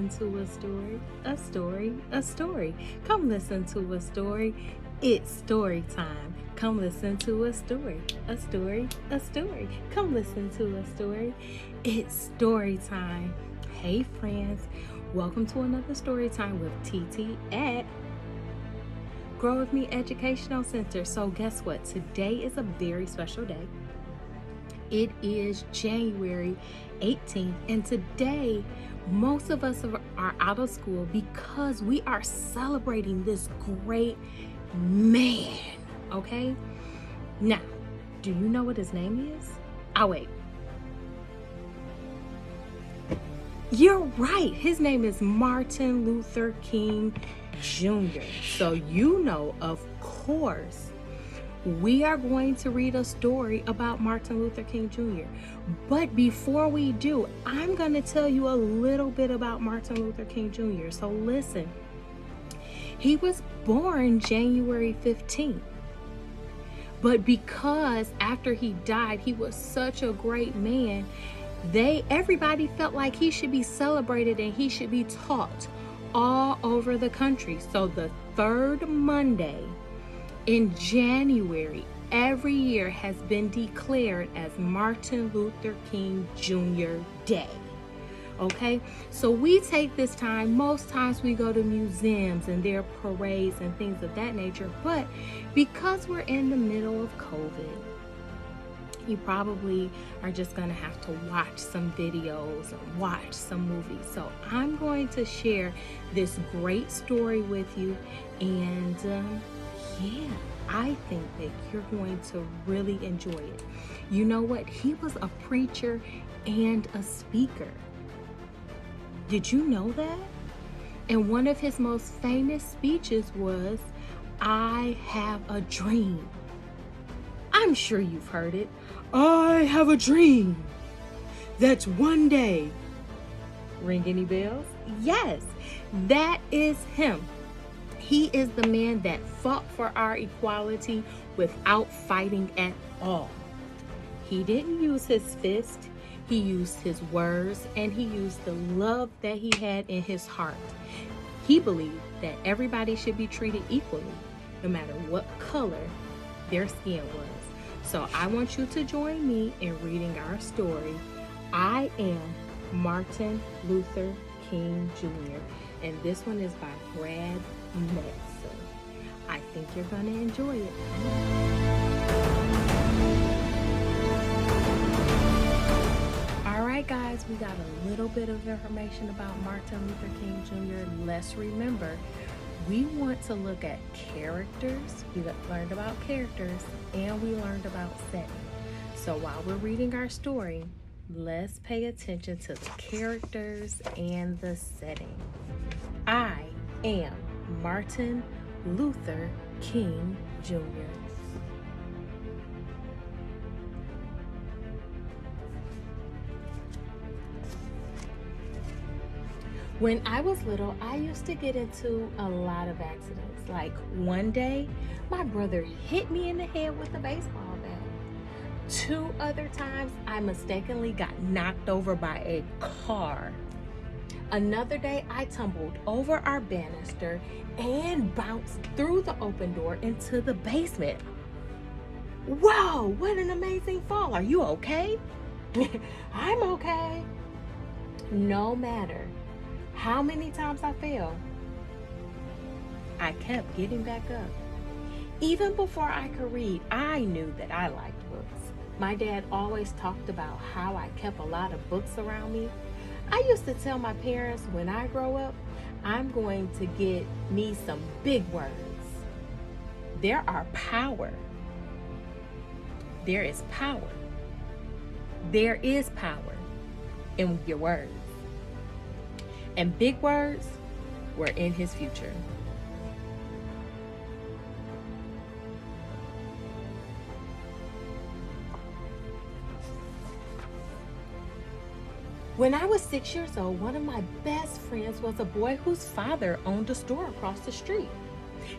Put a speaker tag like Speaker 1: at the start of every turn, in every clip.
Speaker 1: listen to a story, a story, a story. Come listen to a story. It's story time. Come listen to a story, a story, a story. Come listen to a story. It's story time. Hey friends, welcome to another story time with TT at Grow With Me Educational Center. So guess what? Today is a very special day. It is January 18th, and today most of us are out of school because we are celebrating this great man, okay? Now, do you know what his name is? Oh, wait. You're right. His name is Martin Luther King Jr. So you know, of course, we are going to read a story about Martin Luther King Jr. But before we do, I'm going to tell you a little bit about Martin Luther King Jr. So listen, he was born January 15th. But because after he died, he was such a great man, everybody felt like he should be celebrated and he should be taught all over the country. So the third Monday in January every year has been declared as Martin Luther King Jr. Day. Okay, so we take this time, most times we go to museums and their parades and things of that nature, but because we're in the middle of COVID, you probably are just going to have to watch some videos or watch some movies. So I'm going to share this great story with you, and yeah, I think that you're going to really enjoy it. You know what? He was a preacher and a speaker. Did you know that? And one of his most famous speeches was, "I have a dream." I'm sure you've heard it. I have a dream that one day. Ring any bells? Yes, that is him. He is the man that fought for our equality without fighting at all. He didn't use his fist. He used his words, and he used the love that he had in his heart. He believed that everybody should be treated equally, no matter what color their skin was. So I want you to join me in reading our story, I Am Martin Luther King Jr. And this one is by Brad Meltzer. I think you're going to enjoy it. All right, guys, we got a little bit of information about Martin Luther King Jr. Let's remember, we want to look at characters. We learned about characters and we learned about setting. So while we're reading our story, let's pay attention to the characters and the setting. I am Martin Luther King Jr. When I was little, I used to get into a lot of accidents. Like one day, my brother hit me in the head with a baseball bat. 2 other times, I mistakenly got knocked over by a car. Another day, I tumbled over our banister and bounced through the open door into the basement. Wow, what an amazing fall. Are you okay? I'm okay. No matter how many times I fell, I kept getting back up. Even before I could read, I knew that I liked books. My dad always talked about how I kept a lot of books around me. I used to tell my parents, when I grow up, I'm going to get me some big words. There are power. There is power. There is power in your words. And big words were in his future. When I was 6 years old, one of my best friends was a boy whose father owned a store across the street.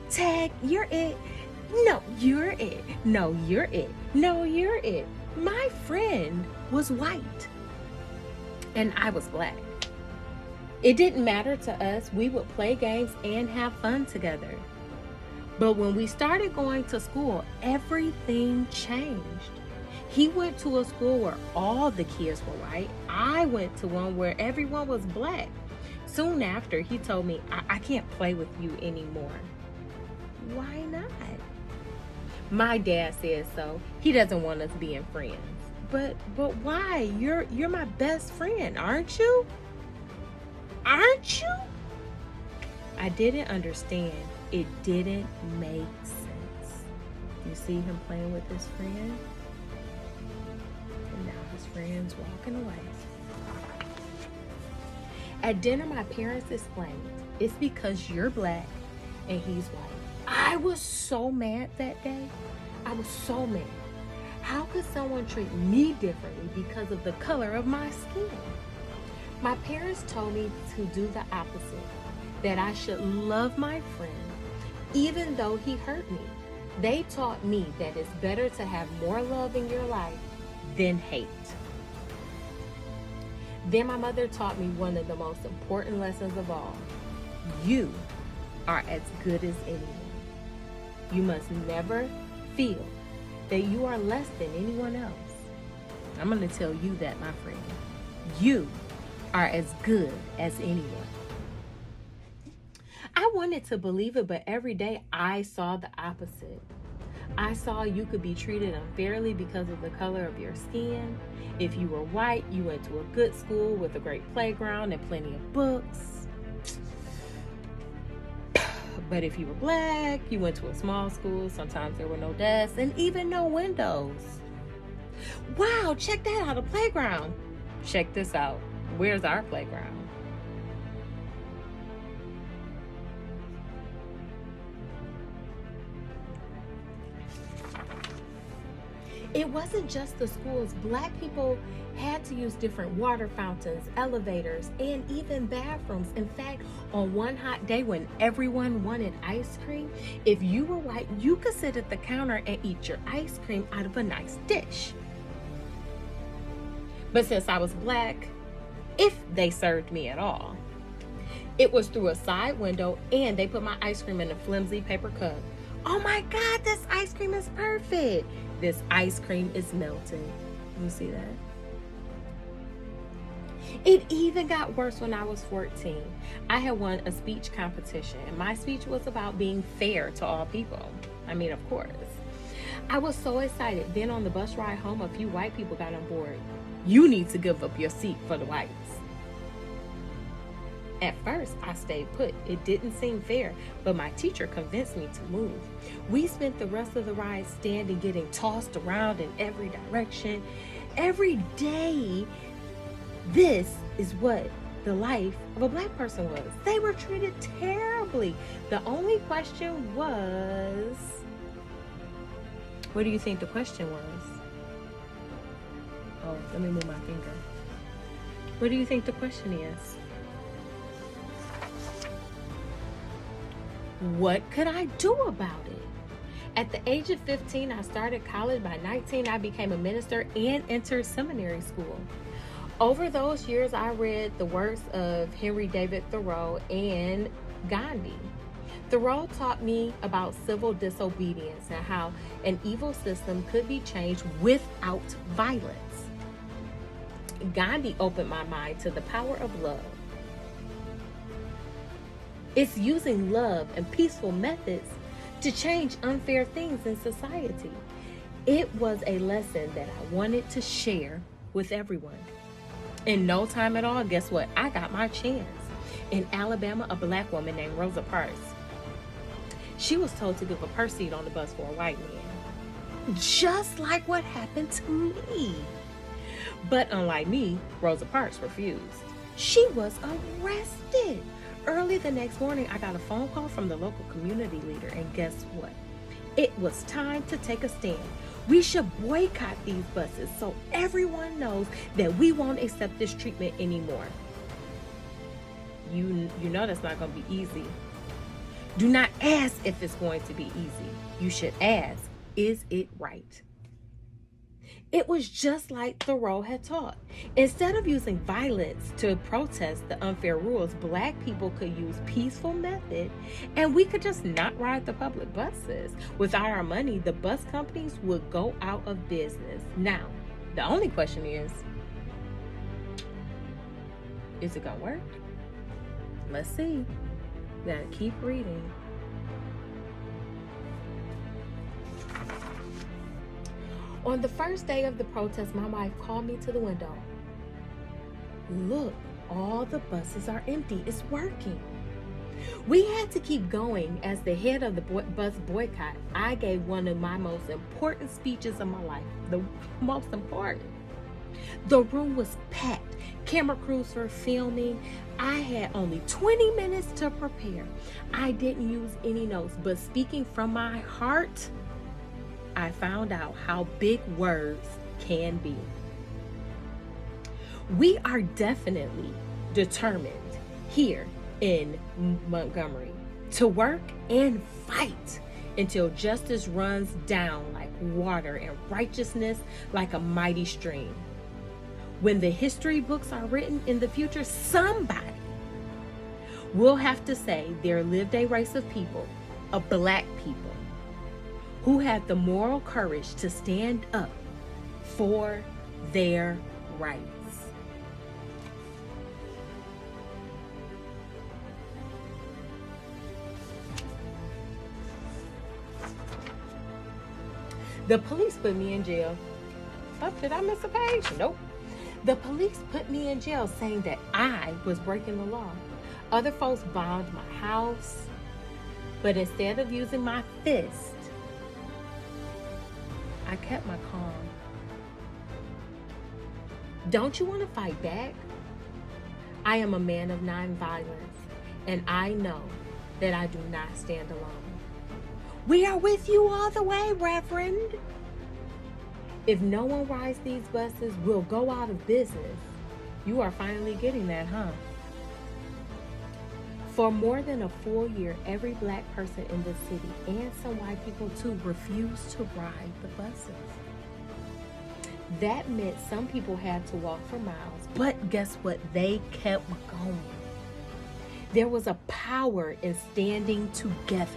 Speaker 1: Tag, you're it. No, you're it. No, you're it. No, you're it. My friend was white and I was black. It didn't matter to us. We would play games and have fun together. But when we started going to school, everything changed. He went to a school where all the kids were white. I went to one where everyone was black. Soon after, he told me, I can't play with you anymore. Why not? My dad says so. He doesn't want us being friends. But why? You're my best friend, aren't you? Aren't you? I didn't understand. It didn't make sense. You see him playing with his friend? And now his friend's walking away. At dinner, my parents explained, it's because you're black and he's white. I was so mad that day. I was so mad. How could someone treat me differently because of the color of my skin? My parents told me to do the opposite, that I should love my friend even though he hurt me. They taught me that it's better to have more love in your life than hate. Then my mother taught me one of the most important lessons of all. You are as good as anyone. You must never feel that you are less than anyone else. I'm going to tell you that, my friend. You are as good as anyone. I wanted to believe it, but every day I saw the opposite. I saw you could be treated unfairly because of the color of your skin. If you were white, you went to a good school with a great playground and plenty of books. But if you were black, you went to a small school. Sometimes there were no desks and even no windows. Wow, check that out, a playground. Check this out. Where's our playground? It wasn't just the schools. Black people had to use different water fountains, elevators, and even bathrooms. In fact, on one hot day when everyone wanted ice cream, if you were white, you could sit at the counter and eat your ice cream out of a nice dish. But since I was black, if they served me at all, it was through a side window, and they put my ice cream in a flimsy paper cup. Oh my God, this ice cream is perfect. This ice cream is melting. You see that? It even got worse when I was 14. I had won a speech competition, and my speech was about being fair to all people. I mean, of course. I was so excited. Then on the bus ride home, a few white people got on board. You need to give up your seat for the whites. At first, I stayed put. It didn't seem fair, but my teacher convinced me to move. We spent the rest of the ride standing, getting tossed around in every direction. Every day, this is what the life of a black person was. They were treated terribly. The only question was, what do you think the question was? Oh, let me move my finger. What do you think the question is? What could I do about it? At the age of 15, I started college. By 19, I became a minister and entered seminary school. Over those years, I read the works of Henry David Thoreau and Gandhi. Thoreau taught me about civil disobedience and how an evil system could be changed without violence. Gandhi opened my mind to the power of love. It's using love and peaceful methods to change unfair things in society. It was a lesson that I wanted to share with everyone. In no time at all, guess what? I got my chance. In Alabama, a black woman named Rosa Parks, she was told to give up her seat on the bus for a white man. Just like what happened to me. But unlike me, Rosa Parks refused. She was arrested. Early the next morning, I got a phone call from the local community leader, and guess what? It was time to take a stand. We should boycott these buses so everyone knows that we won't accept this treatment anymore. You know that's not going to be easy. Do not ask if it's going to be easy. You should ask, is it right? It was just like Thoreau had taught. Instead of using violence to protest the unfair rules, Black people could use peaceful method, and we could just not ride the public buses. Without our money, the bus companies would go out of business. Now, the only question is it gonna work? Let's see. We gotta keep reading. On the first day of the protest, my wife called me to the window. Look, all the buses are empty. It's working. We had to keep going. As the head of the bus boycott, I gave one of my most important speeches of my life. The most important. The room was packed. Camera crews were filming. I had only 20 minutes to prepare. I didn't use any notes, but speaking from my heart, I found out how big words can be. We are definitely determined here in Montgomery to work and fight until justice runs down like water and righteousness like a mighty stream. When the history books are written in the future, somebody will have to say there lived a race of people, of Black people, who had the moral courage to stand up for their rights. The police put me in jail. Oh, did I miss a page? Nope. The police put me in jail saying that I was breaking the law. Other folks bombed my house, but instead of using my fist, I kept my calm. Don't you want to fight back? I am a man of nonviolence, and I know that I do not stand alone. We are with you all the way, Reverend. If no one rides these buses, we'll go out of business. You are finally getting that, huh? For more than a full year, every Black person in the city, and some white people too, refused to ride the buses. That meant some people had to walk for miles, but guess what? They kept going. There was a power in standing together.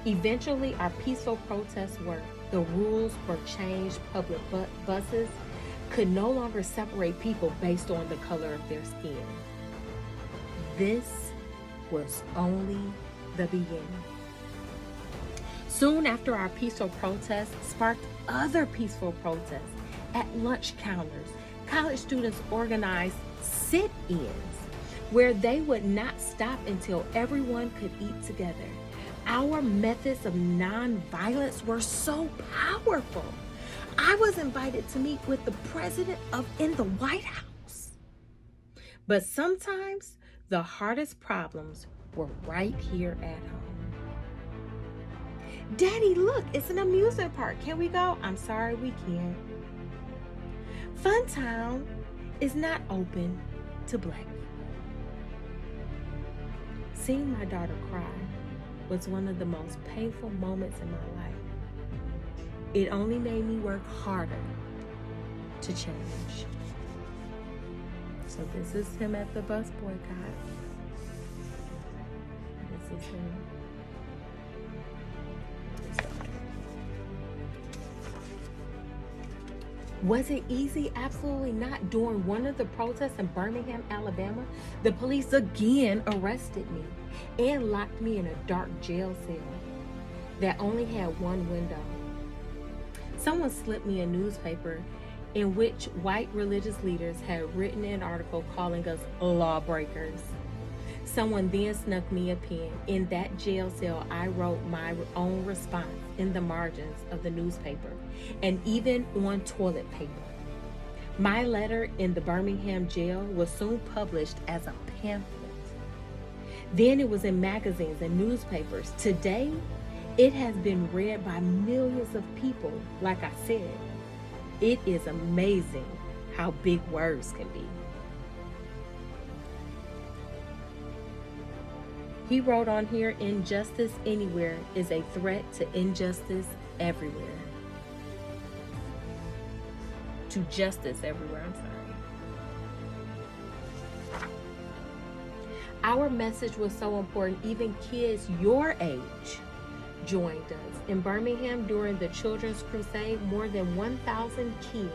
Speaker 1: Eventually, our peaceful protests worked. The rules were changed. Public buses could no longer separate people based on the color of their skin. This was only the beginning. Soon after, our peaceful protests sparked other peaceful protests. At lunch counters, college students organized sit-ins where they would not stop until everyone could eat together. Our methods of nonviolence were so powerful. I was invited to meet with the president in the White House. But sometimes the hardest problems were right here at home. Daddy, look, it's an amusement park. Can we go? I'm sorry, we can't. Funtown is not open to Black people. Seeing my daughter cry was one of the most painful moments in my life. It only made me work harder to change. So this is him at the bus boycott. This is him. Was it easy? Absolutely not. During one of the protests in Birmingham, Alabama, the police again arrested me and locked me in a dark jail cell that only had one window. Someone slipped me a newspaper in which white religious leaders had written an article calling us lawbreakers. Someone then snuck me a pen. In that jail cell, I wrote my own response in the margins of the newspaper and even on toilet paper. My letter in the Birmingham jail was soon published as a pamphlet. Then it was in magazines and newspapers. Today, it has been read by millions of people. Like I said, it is amazing how big words can be. He wrote on here, injustice anywhere is a threat to injustice everywhere. to justice everywhere. I'm sorry. Our message was so important, even kids your age joined us. In Birmingham, during the Children's Crusade, more than 1,000 kids,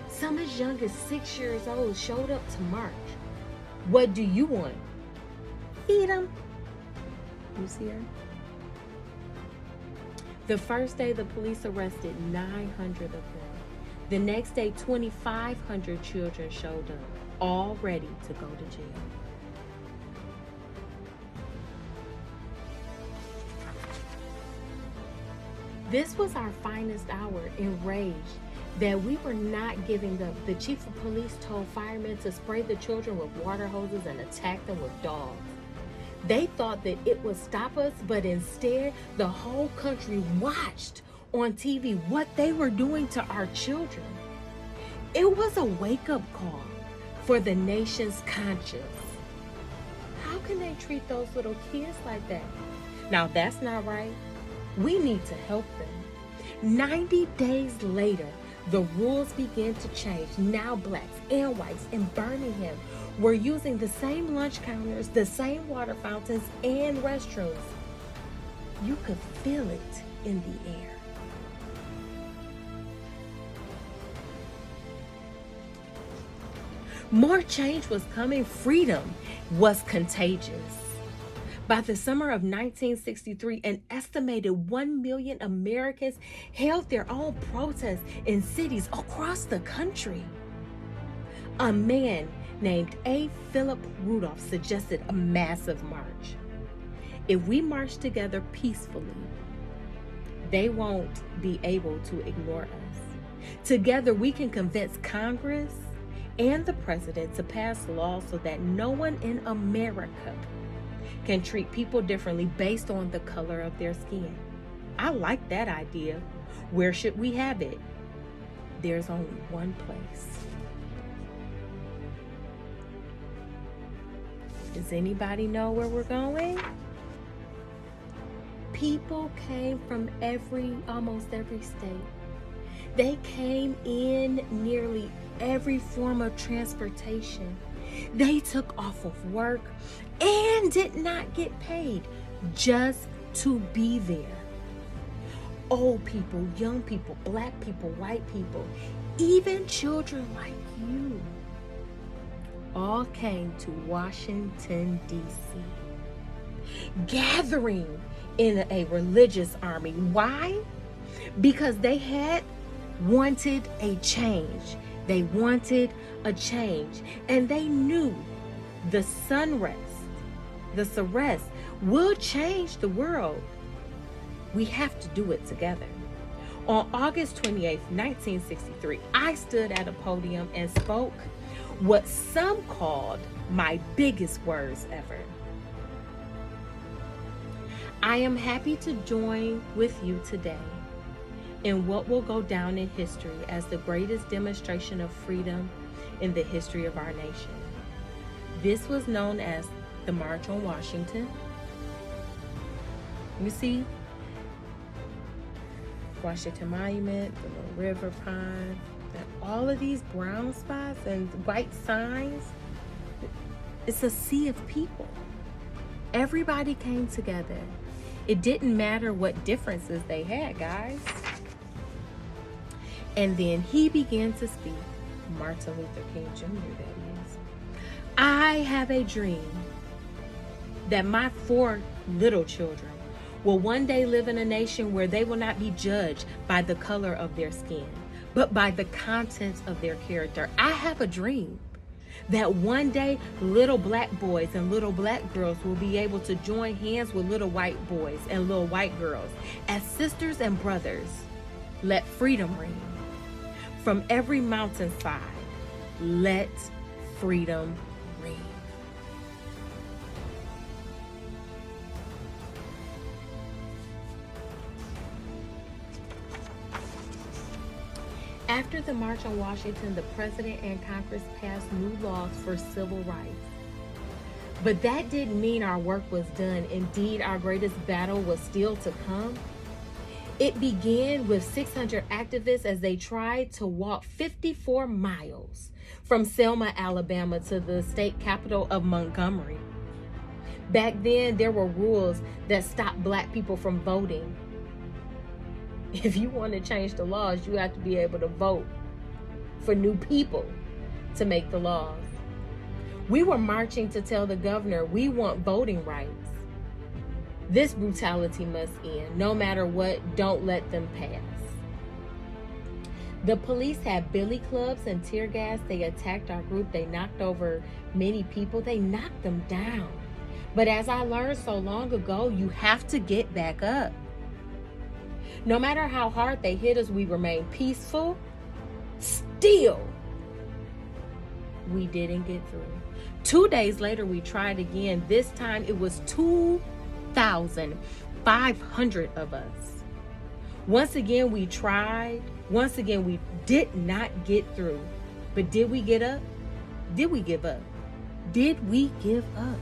Speaker 1: some as young as 6 years old, showed up to march. What do you want? Feed them. You see her? The first day, the police arrested 900 of them. The next day, 2,500 children showed up, all ready to go to jail. This was our finest hour, enraged that we were not giving up. The chief of police told firemen to spray the children with water hoses and attack them with dogs. They thought that it would stop us, but instead, the whole country watched on TV what they were doing to our children. It was a wake-up call for the nation's conscience. How can they treat those little kids like that? Now, that's not right. We need to help them. 90 days later, the rules began to change. Now blacks and whites in Birmingham were using the same lunch counters, the same water fountains, and restrooms. You could feel it in the air. More change was coming. Freedom was contagious. By the summer of 1963, an estimated 1 million Americans held their own protests in cities across the country. A man named A. Philip Rudolph suggested a massive march. If we march together peacefully, they won't be able to ignore us. Together, we can convince Congress and the president to pass laws so that no one in America can treat people differently based on the color of their skin. I like that idea. Where should we have it? There's only one place. Does anybody know where we're going? People came from almost every state. They came in nearly every form of transportation. They took off of work and did not get paid just to be there. Old people, young people, black people, white people, even children like you, all came to Washington, D.C., gathering in a religious army. Why? Because they had wanted a change. They wanted a change, and they knew the arrest will change the world. We have to do it together. On August 28th, 1963, I stood at a podium and spoke what some called my biggest words ever. I am happy to join with you today in what will go down in history as the greatest demonstration of freedom in the history of our nation. This was known as the March on Washington. You see Washington Monument, the little river pond, and all of these brown spots and white signs. It's a sea of people. Everybody came together. It didn't matter what differences they had, guys. And then he began to speak, Martin Luther King Jr., that is. I have a dream that my 4 little children will one day live in a nation where they will not be judged by the color of their skin, but by the contents of their character. I have a dream that one day little black boys and little black girls will be able to join hands with little white boys and little white girls as sisters and brothers. Let freedom ring from every mountainside. Let freedom ring. After the March on Washington, the President and Congress passed new laws for civil rights. But that didn't mean our work was done. Indeed, our greatest battle was still to come. It began with 600 activists as they tried to walk 54 miles from Selma, Alabama to the state capital of Montgomery. Back then, there were rules that stopped Black people from voting. If you want to change the laws, you have to be able to vote for new people to make the laws. We were marching to tell the governor we want voting rights. This brutality must end. No matter what, don't let them pass. The police had billy clubs and tear gas. They attacked our group. They knocked over many people. They knocked them down. But as I learned so long ago, you have to get back up. No matter how hard they hit us, we remained peaceful. Still, we didn't get through. 2 days later, we tried again. This time, it was 2,500 of us. Once again, we tried. Once again, we did not get through. But did we get up? Did we give up? Did we give up?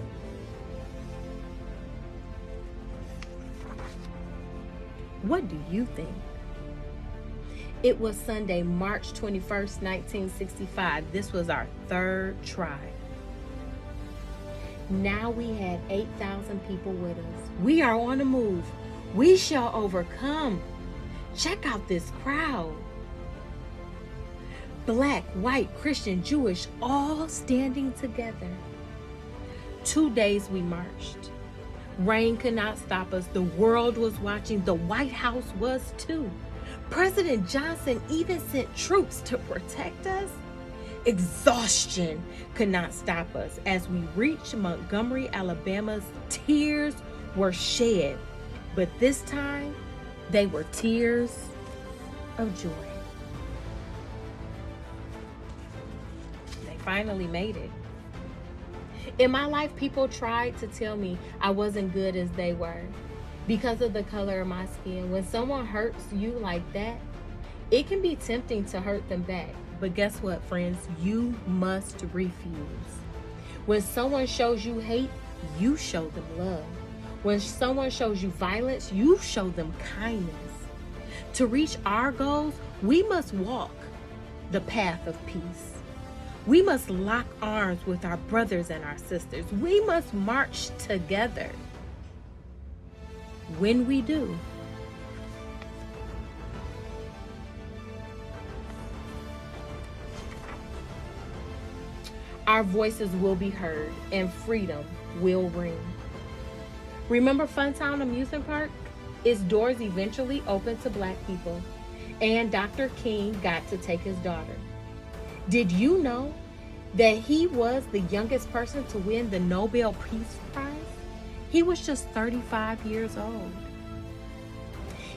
Speaker 1: What do you think? It was Sunday, March 21st, 1965. This was our third try. Now we had 8,000 people with us. We are on the move. We shall overcome. Check out this crowd. Black, white, Christian, Jewish, all standing together. 2 days we marched. Rain could not stop us. The world was watching. The White House was too. President Johnson even sent troops to protect us. Exhaustion could not stop us. As we reached Montgomery, Alabama, tears were shed. But this time, they were tears of joy. They finally made it. In my life, people tried to tell me I wasn't good as they were because of the color of my skin. When someone hurts you like that, it can be tempting to hurt them back. But guess what, friends? You must refuse. When someone shows you hate, you show them love. When someone shows you violence, you show them kindness. To reach our goals, we must walk the path of peace. We must lock arms with our brothers and our sisters. We must march together. When we do, our voices will be heard and freedom will ring. Remember Funtown Amusement Park? Its doors eventually opened to Black people, and Dr. King got to take his daughter. Did you know that he was the youngest person to win the Nobel Peace Prize? He was just 35 years old.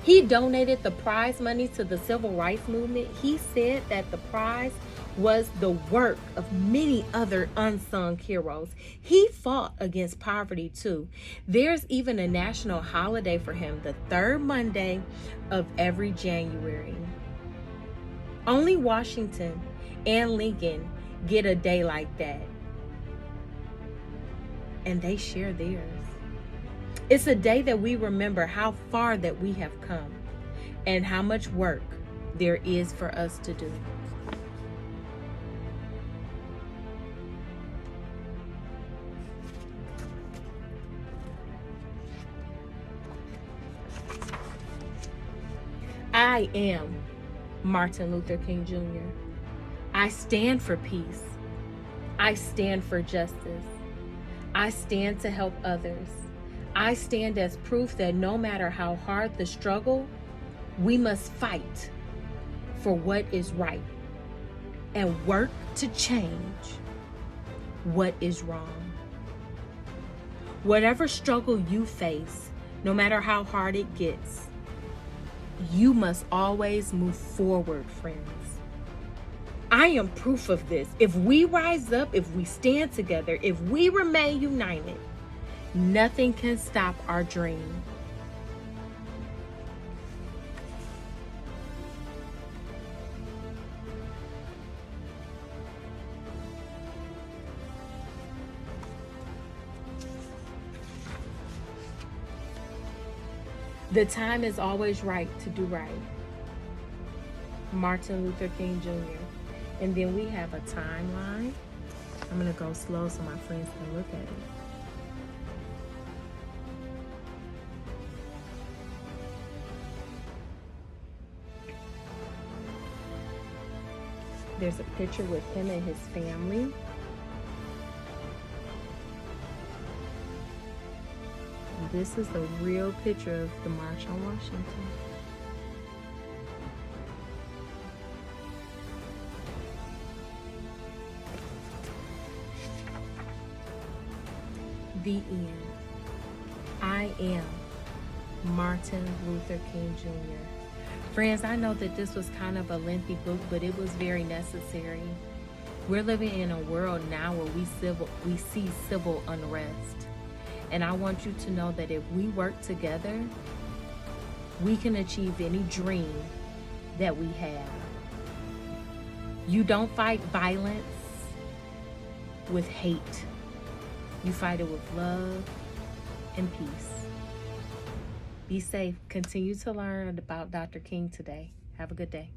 Speaker 1: He donated the prize money to the civil rights movement. He said that the prize was the work of many other unsung heroes. He fought against poverty too. There's even a national holiday for him, the third Monday of every January. Only Washington and Lincoln get a day like that, and they share theirs. It's a day that we remember how far that we have come and how much work there is for us to do. I am Martin Luther King Jr. I stand for peace. I stand for justice. I stand to help others. I stand as proof that no matter how hard the struggle, we must fight for what is right and work to change what is wrong. Whatever struggle you face, no matter how hard it gets, you must always move forward, friends. I am proof of this. If we rise up, if we stand together, if we remain united, nothing can stop our dream. The time is always right to do right. Martin Luther King Jr. And then we have a timeline. I'm going to go slow so my friends can look at it. There's a picture with him and his family. This is the real picture of the March on Washington. The end. I am Martin Luther King Jr. Friends, I know that this was kind of a lengthy book, but it was very necessary. We're living in a world now where we see civil unrest. And I want you to know that if we work together, we can achieve any dream that we have. You don't fight violence with hate. You fight it with love and peace. Be safe. Continue to learn about Dr. King today. Have a good day.